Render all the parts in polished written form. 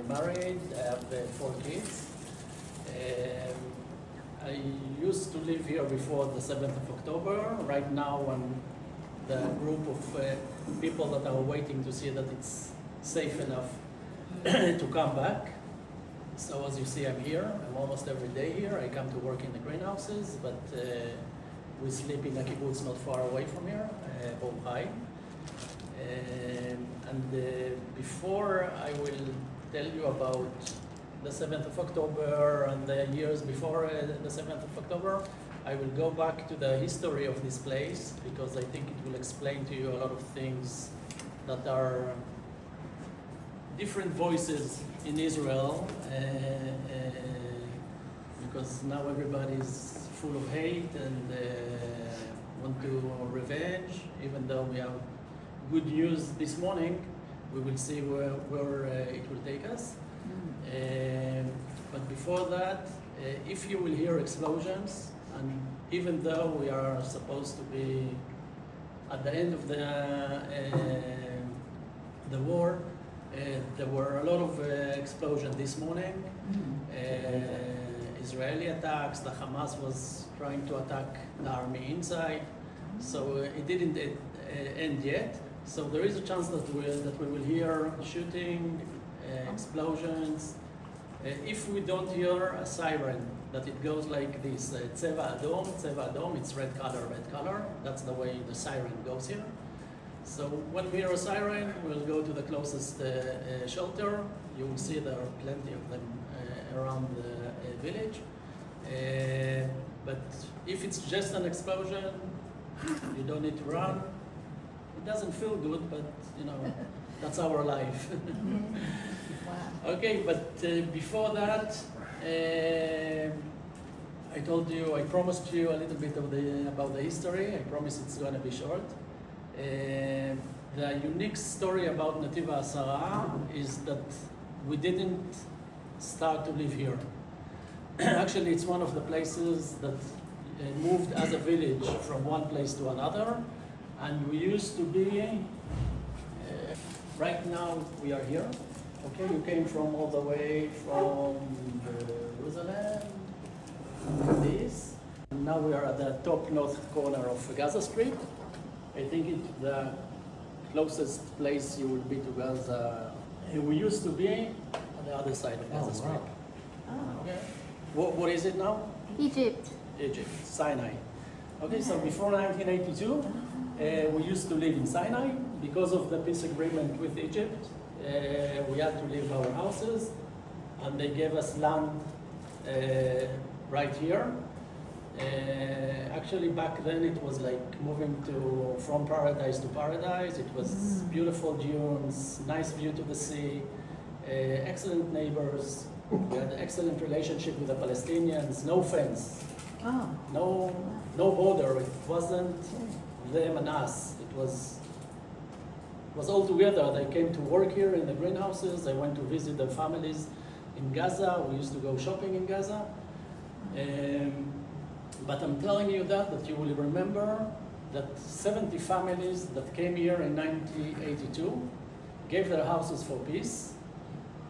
married. I have 4 kids. I used to live here before the 7th of October. Right now, I'm the group of people that are waiting to see that it's safe enough to come back. So as you see, I'm here. I'm almost every day here. I come to work in the greenhouses, but we sleep in a kibbutz not far away from here, Bom Chai. Before I will tell you about the 7th of October and the years before the 7th of October, I will go back to the history of this place because I think it will explain to you a lot of things that are different voices in Israel, because now everybody is full of hate and want to revenge. Even though we have good news this morning, we will see where it will take us. But before that, if you will hear explosions, and even though we are supposed to be at the end of the war, there were a lot of explosions this morning. Israeli attacks, the Hamas was trying to attack the army inside, so it didn't end yet. So there is a chance that we will hear shooting, explosions. If we don't hear a siren, that it goes like this, Tzeva Adom, it's red color. That's the way the siren goes here. So when we hear a siren, we'll go to the closest shelter. You will see there are plenty of them around the village. But if it's just an explosion, you don't need to run. It doesn't feel good, but you know, that's our life. Wow. Okay, but before that, I told you, I promised you a little bit about the history. I promise it's going to be short. The unique story about Netiv Ha'asara is that we didn't start to live here. Actually, it's one of the places that moved as a village from one place to another. And we used to be, right now we are here. Okay, you came from all the way from Jerusalem, this. And now we are at the top north corner of Gaza Street. I think it's the closest place you will be to Gaza. We used to be on the other side of Gaza Street. Oh. Okay. What is it now? Egypt. Egypt, Sinai. Okay, so before 1982, we used to live in Sinai. Because of the peace agreement with Egypt, we had to leave our houses, and they gave us land right here. Actually, back then it was like moving from paradise to paradise. It was beautiful dunes, nice view to the sea, excellent neighbors. We had an excellent relationship with the Palestinians. No fence, no border. It wasn't them and us. It was all together. They came to work here in the greenhouses. They went to visit their families in Gaza. We used to go shopping in Gaza. But I'm telling you that you will remember that 70 families that came here in 1982 gave their houses for peace,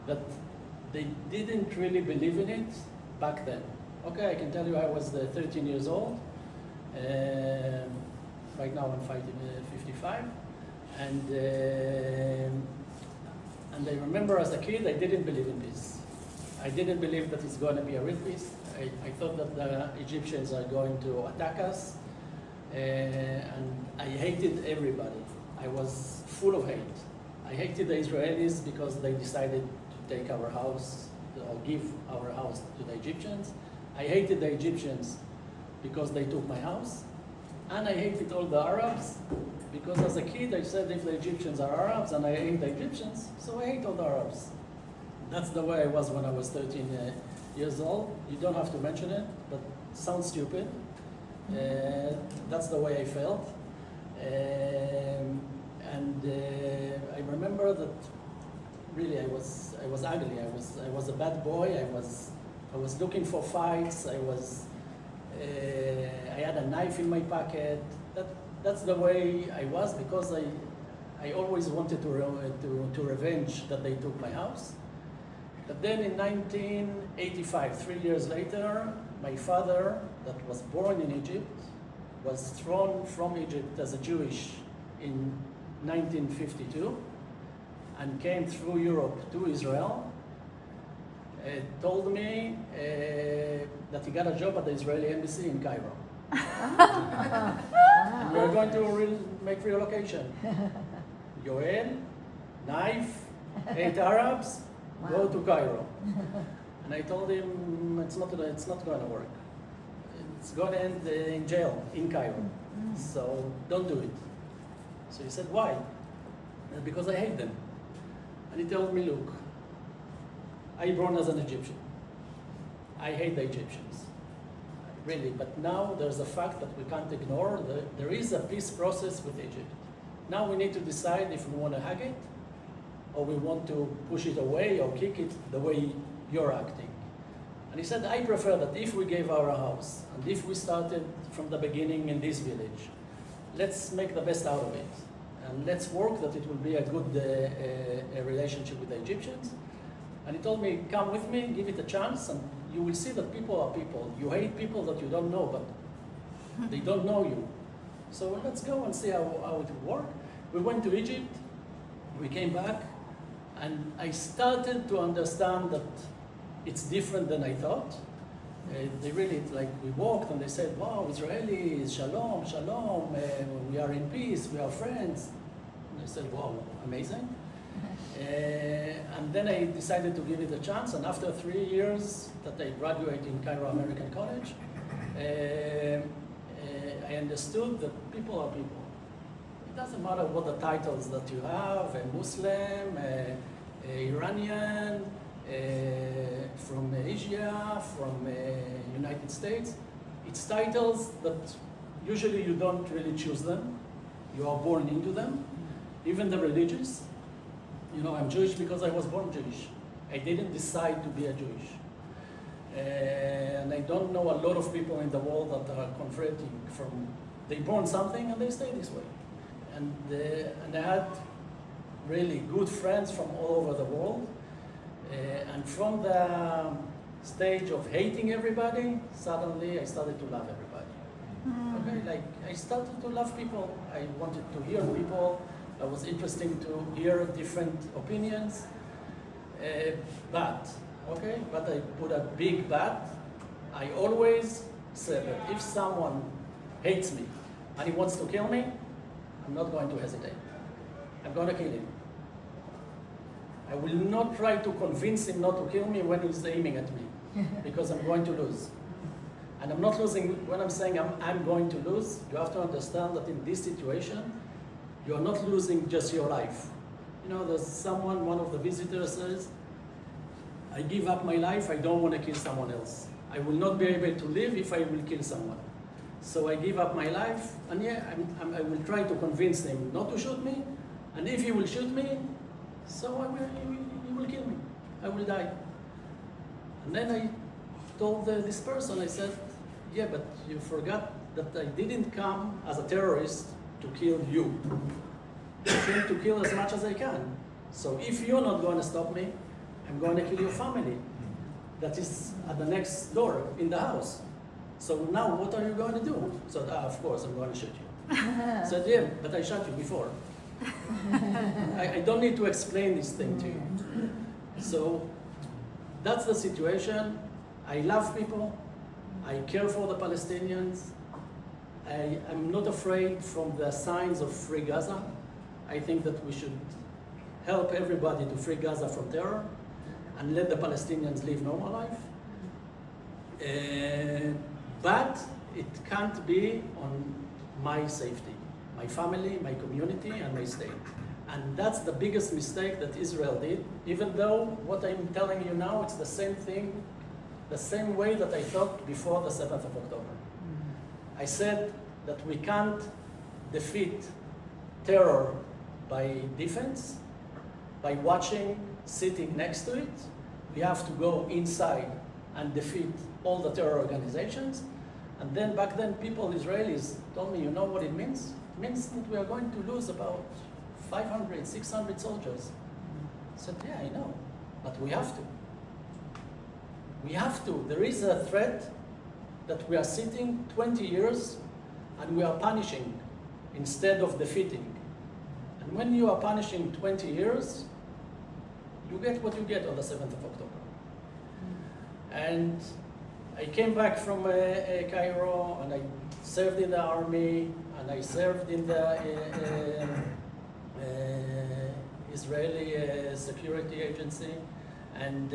that they didn't really believe in it back then. Okay, I can tell you I was 13 years old. Right now I'm 55. And I remember as a kid, I didn't believe in peace. I didn't believe that it's going to be a real peace. I thought that the Egyptians are going to attack us. And I hated everybody. I was full of hate. I hated the Israelis because they decided to take our house, or give our house to the Egyptians. I hated the Egyptians because they took my house. And I hated all the Arabs because as a kid I said if the Egyptians are Arabs, and I hate the Egyptians, so I hate all the Arabs. That's the way I was when I was 13 years old. You don't have to mention it, but it sounds stupid. That's the way I felt. I remember that really I was ugly. I was a bad boy. I was looking for fights. I had a knife in my pocket. That's the way I was because I always wanted to revenge that they took my house. But then in 1985, 3 years later, my father, that was born in Egypt, was thrown from Egypt as a Jewish in 1952 and came through Europe to Israel. Told me that he got a job at the Israeli embassy in Cairo. And we're going to make relocation. Yoel, knife, 8 Arabs, go to Cairo. And I told him it's not going to work. It's going to end in jail in Cairo. So don't do it. So he said, why? Because I hate them. And he told me, look, I born as an Egyptian. I hate the Egyptians, really. But now there's a fact that we can't ignore. There is a peace process with Egypt. Now we need to decide if we want to hug it or we want to push it away or kick it the way you're acting. And he said, I prefer that if we gave our house and if we started from the beginning in this village, let's make the best out of it. And let's work that it will be a good relationship with the Egyptians. And he told me, come with me, give it a chance, and you will see that people are people. You hate people that you don't know, but they don't know you. So let's go and see how it will work. We went to Egypt, we came back, and I started to understand that it's different than I thought. They really, like, we walked and they said, wow, Israelis, shalom, shalom, we are in peace, we are friends. And I said, wow, amazing. And then I decided to give it a chance, and after 3 years that I graduated in Cairo American College, I understood that people are people. It doesn't matter what the titles that you have, a Muslim, Iranian, from Asia, from United States. It's titles that usually you don't really choose them. You are born into them, even the religious. You know, I'm Jewish because I was born Jewish. I didn't decide to be a Jewish. And I don't know a lot of people in the world that are converting from, they born something and they stay this way. And I had really good friends from all over the world. And from the stage of hating everybody, suddenly I started to love everybody. Okay, like I started to love people. I wanted to hear people. It was interesting to hear different opinions. But I put a big but. I always said that if someone hates me and he wants to kill me, I'm not going to hesitate. I'm going to kill him. I will not try to convince him not to kill me when he's aiming at me, because I'm going to lose. And I'm not losing, when I'm saying I'm going to lose, you have to understand that in this situation, you're not losing just your life. You know, there's someone, one of the visitors says, I give up my life, I don't want to kill someone else. I will not be able to live if I will kill someone. So I give up my life, and yeah, I will try to convince him not to shoot me, and if he will shoot me, so he will kill me. I will die. And then I told this person, I said, yeah, but you forgot that I didn't come as a terrorist to kill you. I came to kill as much as I can. So if you're not going to stop me, I'm going to kill your family that is at the next door in the house. So now what are you going to do? So of course I'm going to shoot you. I said, yeah, but I shot you before. I don't need to explain this thing to you. So that's the situation. I love people. I care for the Palestinians. I'm not afraid from the signs of Free Gaza. I think that we should help everybody to free Gaza from terror and let the Palestinians live normal life. But it can't be on my safety, my family, my community, and my state. And that's the biggest mistake that Israel did, even though what I'm telling you now, it's the same thing, the same way that I thought before the 7th of October. I said that we can't defeat terror by defense, by watching, sitting next to it. We have to go inside and defeat all the terror organizations. And then back then, people, Israelis, told me, you know what it means? It means that we are going to lose about 500, 600 soldiers. I said, yeah, I know, but we have to. We have to. There is a threat that we are sitting 20 years and we are punishing instead of defeating. And when you are punishing 20 years, you get what you get on the 7th of October. And I came back from Cairo and I served in the army and I served in the Israeli security agency, and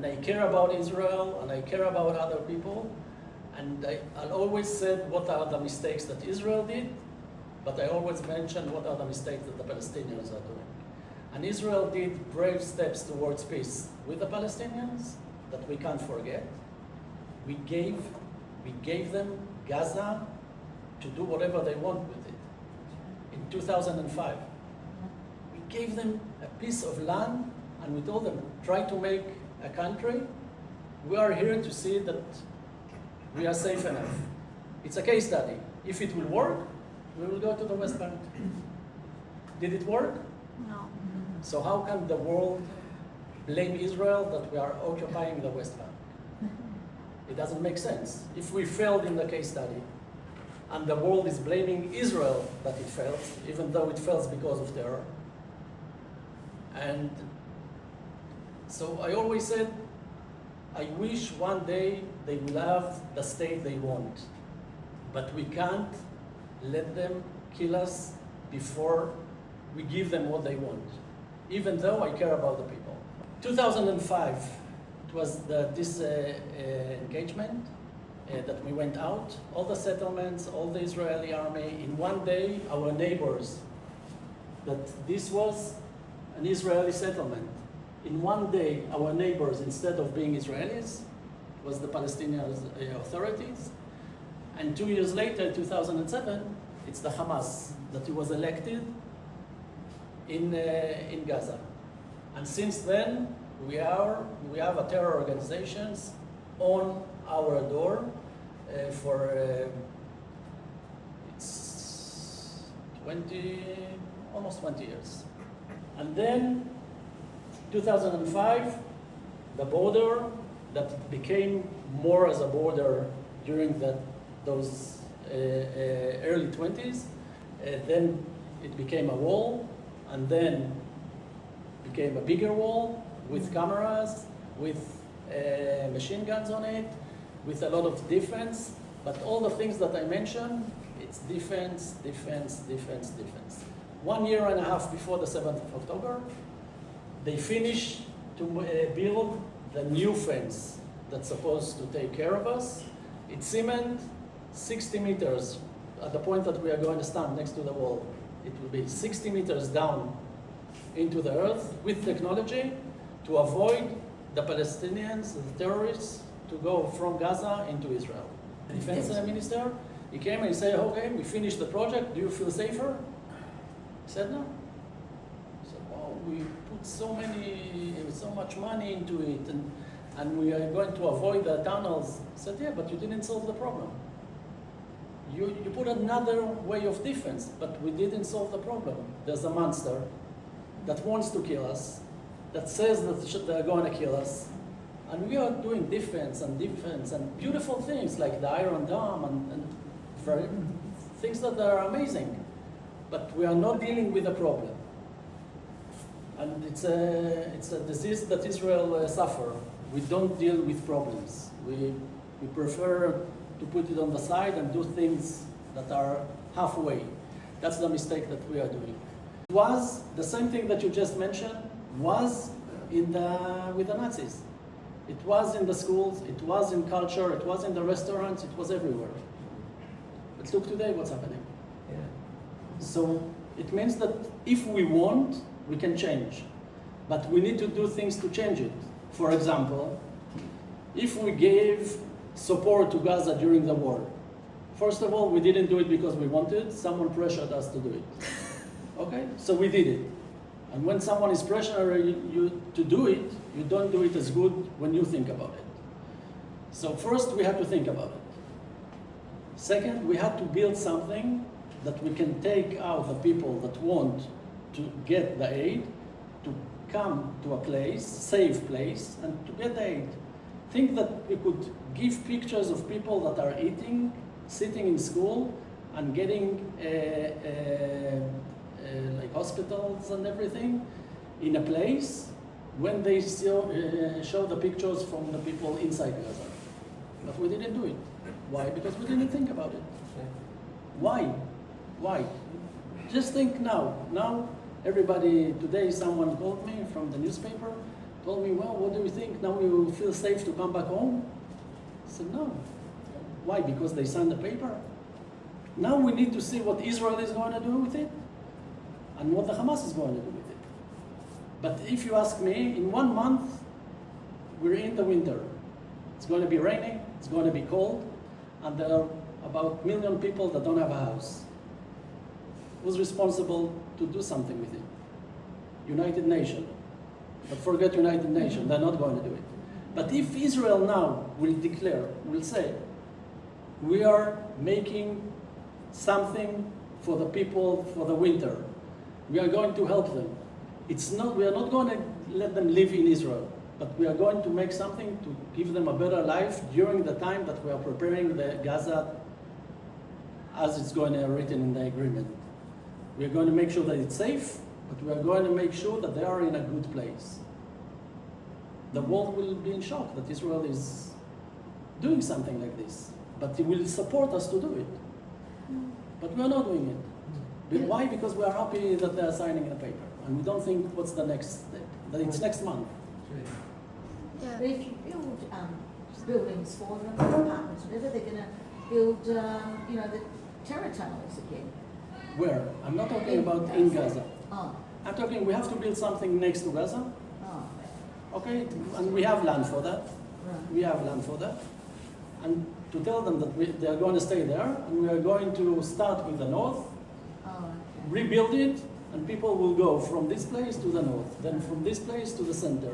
I care about Israel and I care about other people, and I always said what are the mistakes that Israel did, but I always mentioned what are the mistakes that the Palestinians are doing. And Israel did brave steps towards peace with the Palestinians that we can't forget. We gave them Gaza to do whatever they want with it. In 2005, we gave them a piece of land and we told them, try to make a country. We are here to see that we are safe enough. It's a case study. If it will work, we will go to the West Bank. Did it work? No. So how can the world blame Israel that we are occupying the West Bank? It doesn't make sense. If we failed in the case study, and the world is blaming Israel that it failed, even though it fails because of terror. And so I always said, I wish one day they will have the state they want, but we can't let them kill us before we give them what they want, even though I care about the people. 2005, it was this engagement that we went out, all the settlements, all the Israeli army. In one day, our neighbors, that this was an Israeli settlement. In one day, our neighbors, instead of being Israelis, was the Palestinian authorities. And 2 years later, 2007, it's the Hamas that was elected in Gaza. And since then, we have a terror organizations on our door for it's almost 20 years. And then 2005, the border that became more as a border during those early 20s, then it became a wall, and then became a bigger wall with cameras, with machine guns on it, with a lot of defense. But all the things that I mentioned, it's defense, defense, defense, defense. 1.5 years before the 7th of October, they finished to build the new fence that's supposed to take care of us. It's cement, 60 meters at the point that we are going to stand next to the wall. It will be 60 meters down into the earth with technology to avoid the Palestinians, the terrorists, to go from Gaza into Israel. The defense minister, he came and he said, okay, we finished the project, do you feel safer? He said, no. He said, well, we put so much money into it, and we are going to avoid the tunnels. He said, yeah, but you didn't solve the problem. You put another way of defense, but we didn't solve the problem. There's a monster that wants to kill us, that says that they're going to kill us, and we are doing defense and beautiful things like the Iron Dome and things that are amazing, but we are not dealing with the problem. And it's a disease that Israel suffer. We don't deal with problems. We prefer to put it on the side and do things that are halfway. That's the mistake that we are doing. It was the same thing that you just mentioned was with the Nazis. It was in the schools, it was in culture, it was in the restaurants, it was everywhere. But look today what's happening. Yeah. So it means that if we want, we can change. But we need to do things to change it. For example, if we gave support to Gaza during the war, first of all, we didn't do it because we wanted, someone pressured us to do it. Okay, so we did it. And when someone is pressuring you to do it, you don't do it as good when you think about it. So first, we have to think about it. Second, we have to build something that we can take out the people that want to get the aid, to come to a place, safe place, and to get aid. Think that we could give pictures of people that are eating, sitting in school, and getting like hospitals and everything in a place when they still show the pictures from the people inside Gaza. But we didn't do it. Why? Because we didn't think about it. Why? Why? Just think now. Now, everybody, today someone called me from the newspaper, told me, well, what do you think? Now you feel safe to come back home? I said, no. Why? Because they signed the paper? Now we need to see what Israel is going to do with it and what the Hamas is going to do with it. But if you ask me, in 1 month, we're in the winter. It's going to be raining, it's going to be cold, and there are about 1 million people that don't have a house. Who's responsible to do something with it? United Nations. But forget United Nations, they're not going to do it. But if Israel now will declare, will say, we are making something for the people for the winter, we are going to help them. We are not going to let them live in Israel, but we are going to make something to give them a better life during the time that we are preparing the Gaza as it's going to be written in the agreement. We are going to make sure that it's safe, but we are going to make sure that they are in a good place. The world will be in shock that Israel is doing something like this, but it will support us to do it. But we are not doing it. Why? Because we are happy that they are signing the paper, and we don't think what's the next step. That it's next month. Yeah. But if you build buildings for them, apartments, whatever, they're going to build, the terror tunnels again. Where? I'm not talking about in Gaza. Oh. I'm talking we have to build something next to Gaza. Oh. Okay, and we have land for that. Right. We have land for that. And to tell them that they are going to stay there, and we are going to start with the north, rebuild it, and people will go from this place to the north, then from this place to the center.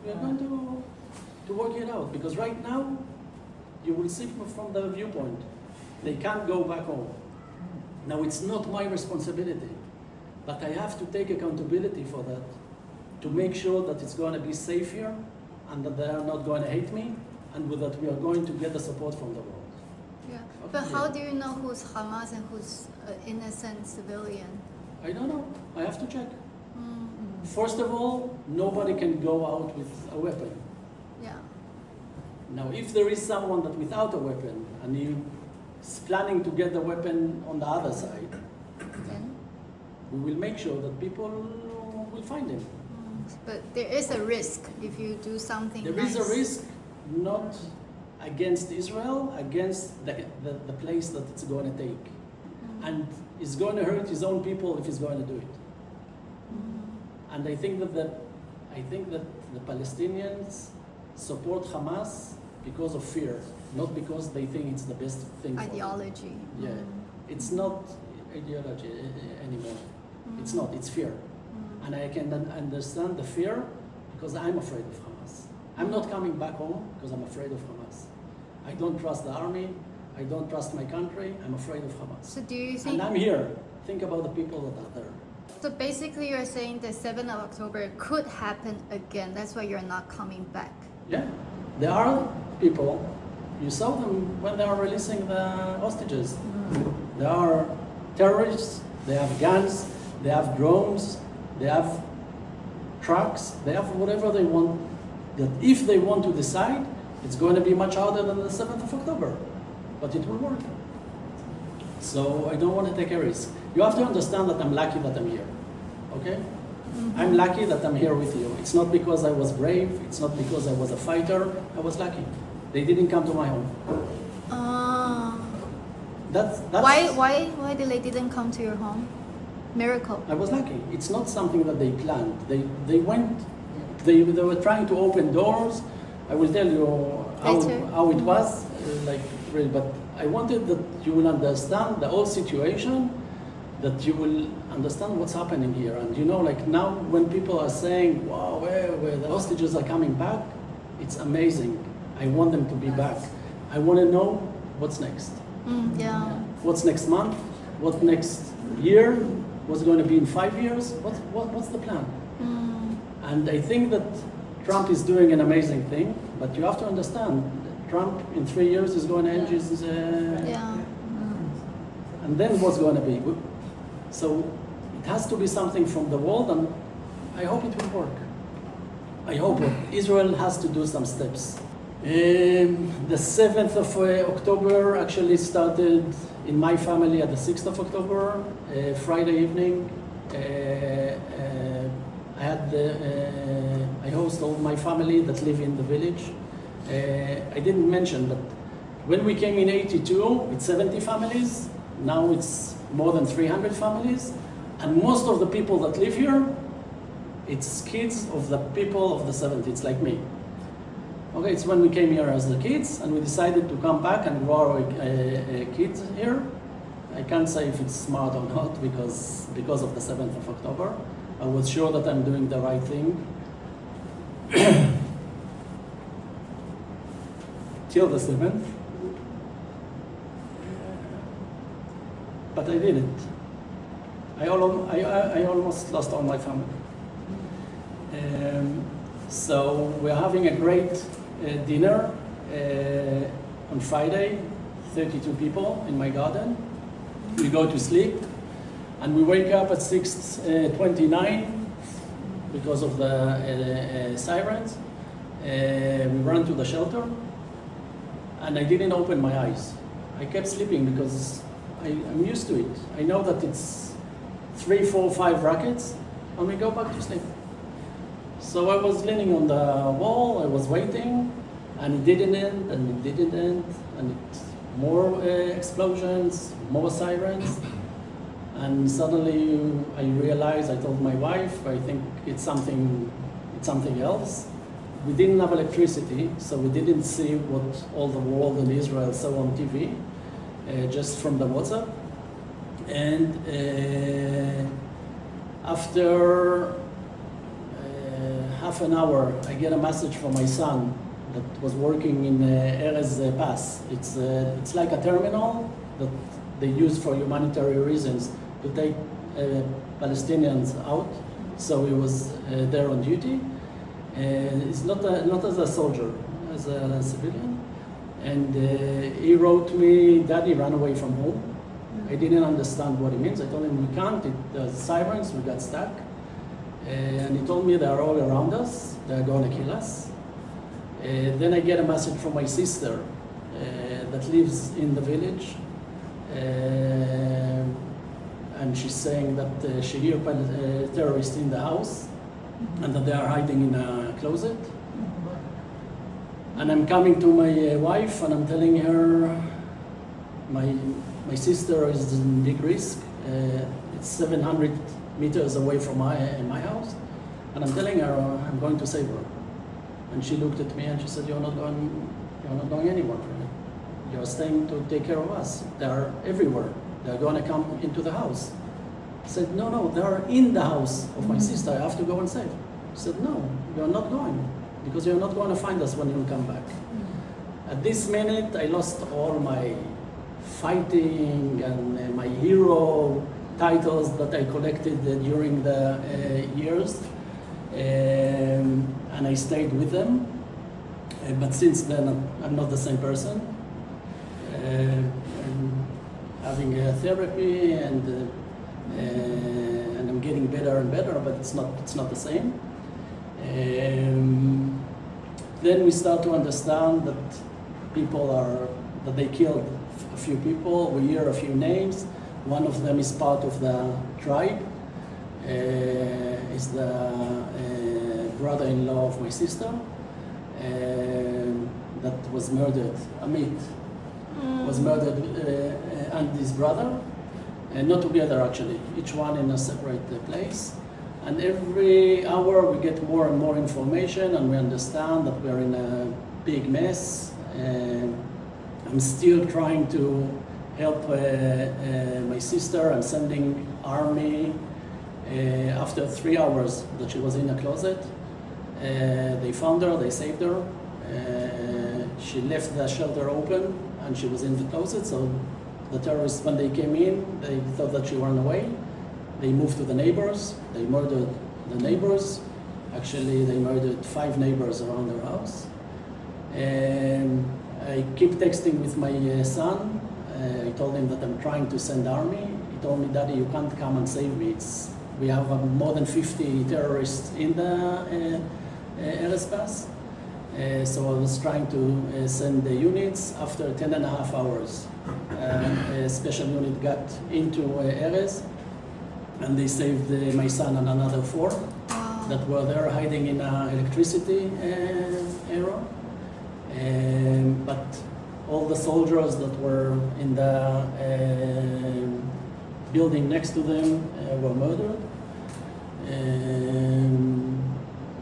We are going to work it out, because right now, you will see from the viewpoint, they can't go back home. Now, it's not my responsibility, but I have to take accountability for that, to make sure that it's going to be safe here, and that they are not going to hate me, and with that we are going to get the support from the world. Yeah, but how do you know who's Hamas and who's innocent civilian? I don't know. I have to check. First of all, nobody can go out with a weapon. Yeah. Now, if there is someone that without a weapon and he is planning to get the weapon on the other side, Then? we will make sure that people will find him. But there is a risk if you do something There nice. is a risk, not against Israel, against the place that it's going to take. And it's going to hurt his own people if he's going to do it. And I think that the Palestinians support Hamas because of fear, not because they think it's the best thing for them. Ideology. Yeah, it's not ideology anymore. It's not, it's fear. And I can understand the fear because I'm afraid of Hamas. I'm not coming back home because I'm afraid of Hamas. I don't trust the army. I don't trust my country. I'm afraid of Hamas. So do you think... And I'm here. Think about the people that are there. So basically you're saying the 7th of October could happen again. That's why you're not coming back. Yeah, there are people. You saw them when they are releasing the hostages. There are terrorists. They have guns. They have drones. They have trucks. They have whatever they want. That if they want to decide, it's going to be much harder than the 7th of October. But it will work. So I don't want to take a risk. You have to understand that I'm lucky that I'm here. Okay? I'm lucky that I'm here with you. It's not because I was brave. It's not because I was a fighter. I was lucky. They didn't come to my home. That's Why they didn't come to your home? Miracle. I was lucky. It's not something that they planned. They went. They were trying to open doors. I will tell you how it was. But I wanted that you will understand the whole situation, that you will understand what's happening here. And now when people are saying, wow, where the hostages are coming back, it's amazing. I want them to be back. I want to know what's next. Yeah. What's next month? What next year? What's going to be in 5 years? What's the plan? And I think that Trump is doing an amazing thing, but you have to understand, Trump in 3 years is going to end his... Yeah. And then what's going to be? So it has to be something from the world, and I hope it will work. I hope Israel has to do some steps. The 7th of October actually started in my family at the 6th of October, Friday evening. I host all my family that live in the village. I didn't mention that when we came in '82, it's 70 families. Now it's more than 300 families, and most of the people that live here, it's kids of the people of the 70s, like me. Okay, it's when we came here as the kids, and we decided to come back and grow our kids here. I can't say if it's smart or not because of the 7th of October. I was sure that I'm doing the right thing. Till the 7th. But I didn't. I almost lost all my family. So we're having a great dinner on Friday, 32 people in my garden. We go to sleep, and we wake up at 6:29 because of the sirens. We run to the shelter, and I didn't open my eyes. I kept sleeping because I'm used to it. I know that it's 3, 4, 5 rackets, and we go back to sleep. So I was leaning on the wall, I was waiting, and it didn't end, and it didn't end, and more explosions, more sirens, and suddenly I realized, I told my wife, I think it's something else. We didn't have electricity, so we didn't see what all the world and Israel saw on TV, just from the WhatsApp. And after half an hour, I get a message from my son that was working in Erez Pass. It's like a terminal that they use for humanitarian reasons to take Palestinians out. So he was there on duty. It's not as a soldier, as a civilian. And he wrote me, "Daddy ran away from home." I didn't understand what it means. I told him, "We can't, there's sirens, we got stuck." And he told me they're all around us, they're going to kill us. Then I get a message from my sister that lives in the village. And she's saying that she hears terrorists in the house and that they are hiding in a closet. And I'm coming to my wife and I'm telling her my sister is in big risk. It's 700 meters away from my house, and I'm telling her I'm going to save her. And she looked at me and she said, "You're not going anywhere. You're staying to take care of us. They are everywhere. They're going to come into the house." I said, "No, they are in the house of my sister. I have to go and save." She said, "No, you're not going, because you're not going to find us when you come back." At this minute, I lost all my fighting and my hero titles that I collected during the years, and I stayed with them. But since then, I'm not the same person. I'm having therapy, and I'm getting better and better, but it's not the same. Then we start to understand that that they killed a few people. We hear a few names. One of them is part of the tribe, is the brother-in-law of my sister, that was murdered. Amit was murdered, and his brother, not together actually, each one in a separate place. And every hour we get more and more information, and we understand that we're in a big mess. I'm still trying to help my sister. I'm sending army. After 3 hours that she was in a closet, they found her, they saved her. She left the shelter open and she was in the closet, so the terrorists, when they came in, they thought that she ran away. They moved to the neighbors, they murdered the neighbors, Actually, they murdered 5 neighbors around their house. And I keep texting with my son. I told him that I'm trying to send army. He told me, Daddy, you can't come and save me. We have more than 50 terrorists in the airspace. So I was trying to send the units. After 10.5 hours, a special unit got into Erez, and they saved my son and another 4 that were there hiding in an electricity area. But all the soldiers that were in the building next to them were murdered.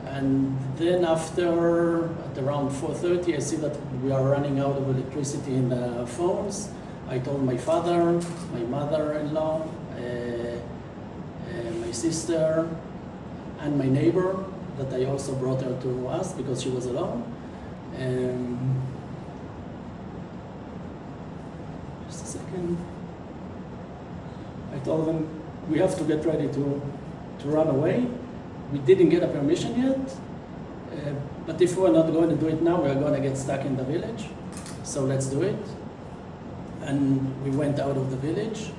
And then after, at around 4:30, I see that we are running out of electricity in the phones. I told my father, my mother-in-law, my sister, and my neighbor that I also brought her to us because she was alone. Just a second. I told them we have to get ready to run away. We didn't get a permission yet, but if we're not going to do it now, we're going to get stuck in the village. So let's do it. And we went out of the village.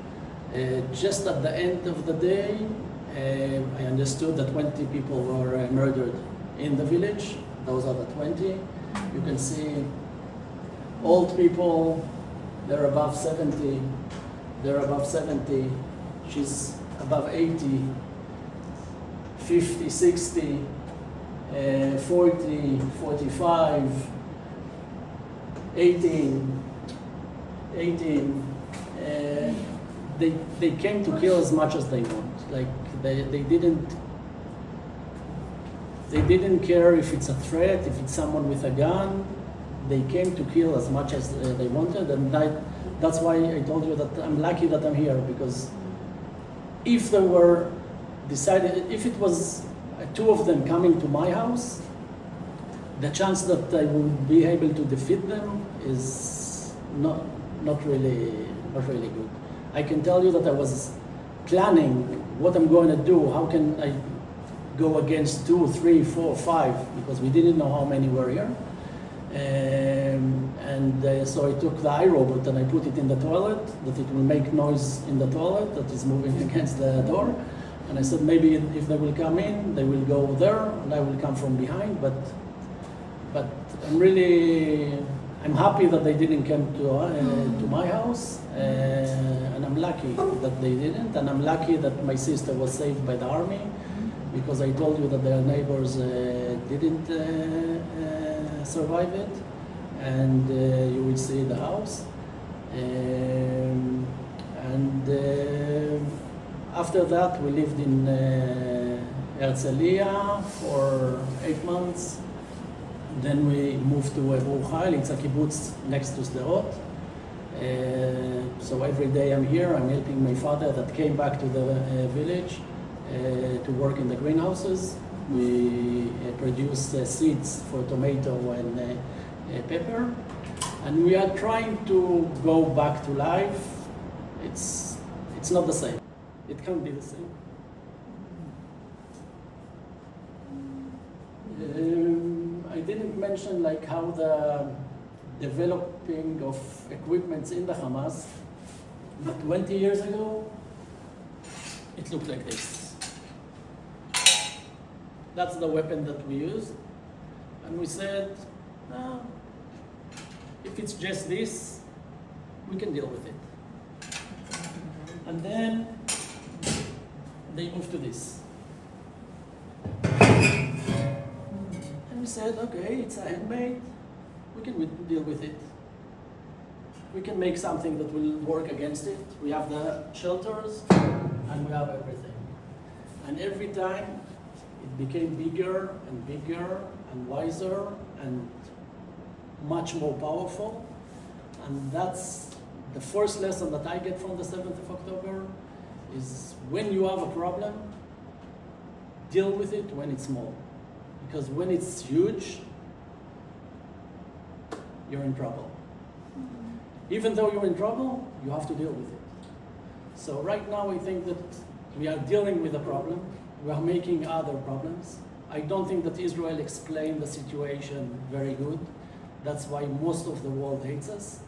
Just at the end of the day, I understood that 20 people were murdered in the village. Those are the 20. You can see old people, they're above 70. They're above 70. She's above 80. 50, 60, 40, 45, 18. They came to kill as much as they want. Like they didn't care if it's a threat, if it's someone with a gun. They came to kill as much as they wanted, and that's why I told you that I'm lucky that I'm here, because if they were decided, if it was 2 of them coming to my house, the chance that I would be able to defeat them is not really good. I can tell you that I was planning what I'm going to do. How can I go against 2, 3, 4, 5? Because we didn't know how many were here. So I took the iRobot and I put it in the toilet, that it will make noise in the toilet that is moving against the door. And I said, maybe if they will come in, they will go there, and I will come from behind. But I'm happy that they didn't come to my house, and I'm lucky that they didn't. And I'm lucky that my sister was saved by the army, because I told you that their neighbors didn't survive it, and you will see the house. After that, we lived in Herzliya for 8 months. Then we moved to Bruchayl. It's a kibbutz next to Sderot. So every day I'm here. I'm helping my father that came back to the village to work in the greenhouses. We produce seeds for tomato and pepper. And we are trying to go back to life. It's not the same. It can't be the same. I didn't mention like how the developing of equipments in the Hamas, but 20 years ago, it looked like this. That's the weapon that we used. And we said, no, if it's just this, we can deal with it. And then they moved to this. And we said, okay, it's a handmade, we can deal with it. We can make something that will work against it. We have the shelters and we have everything. And every time it became bigger and bigger and wiser and much more powerful. And that's the first lesson that I get from the 7th of October is when you have a problem, deal with it when it's small. Because when it's huge, you're in trouble. Even though you're in trouble, you have to deal with it. So right now I think that we are dealing with a problem. We are making other problems. I don't think that Israel explained the situation very good. That's why most of the world hates us.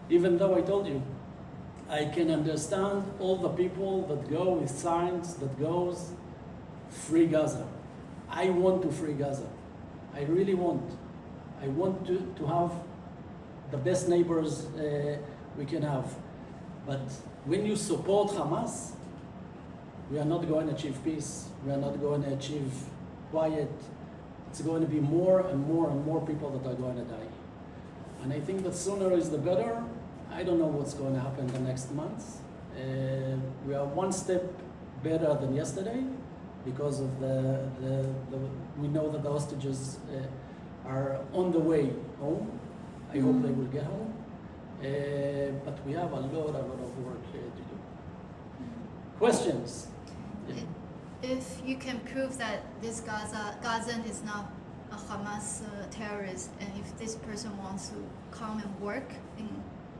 Even though I told you, I can understand all the people that go with signs that goes, free Gaza. I want to free Gaza. I really want. I want to have the best neighbors we can have. But when you support Hamas, we are not going to achieve peace. We are not going to achieve quiet. It's going to be more and more and more people that are going to die. And I think that sooner is the better. I don't know what's going to happen the next months. We are one step better than yesterday because of we know that the hostages are on the way home. I hope they will get home. But we have a lot of work to do. Questions? If you can prove that this Gazan is not a Hamas terrorist, and if this person wants to come and work in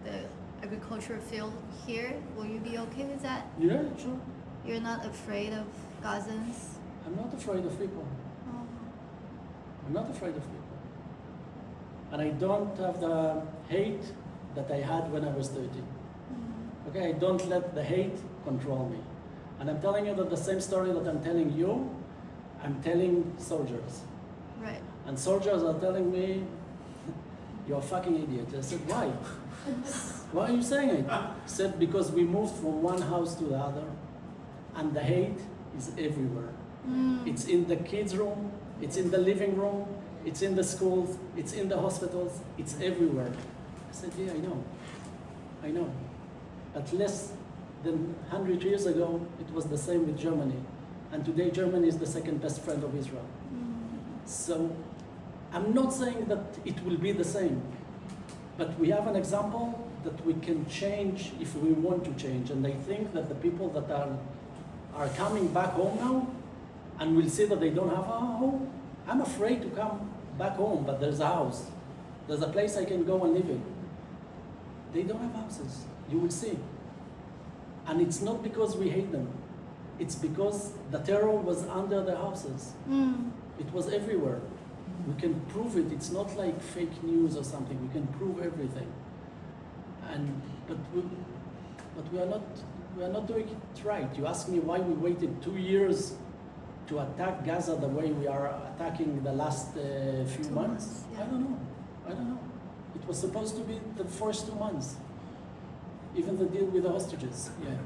the agricultural field here, will you be okay with that? Yeah, sure. You're not afraid of Gazans? I'm not afraid of people. Oh. I'm not afraid of people. And I don't have the hate that I had when I was 30. Okay, I don't let the hate control me. And I'm telling you that the same story that I'm telling you, I'm telling soldiers. Right. And soldiers are telling me, you're a fucking idiot. I said, why? Why are you saying it? I said, because we moved from one house to the other, and the hate is everywhere. It's in the kids' room, it's in the living room, it's in the schools, it's in the hospitals, it's everywhere. I said, yeah, I know. But less than 100 years ago, it was the same with Germany. And today Germany is the second best friend of Israel. So I'm not saying that it will be the same, but we have an example that we can change if we want to change. And I think that the people that are coming back home now and will see that they don't have a home, I'm afraid to come back home, but there's a house. There's a place I can go and live in. They don't have houses, you will see. And it's not because we hate them. It's because the terror was under the houses. It was everywhere. We can prove it. It's not like fake news or something. We can prove everything. But we are not doing it right. You ask me why we waited 2 years to attack Gaza the way we are attacking the last few months. Yeah. I don't know. It was supposed to be the first 2 months. Even the deal with the hostages. Yeah.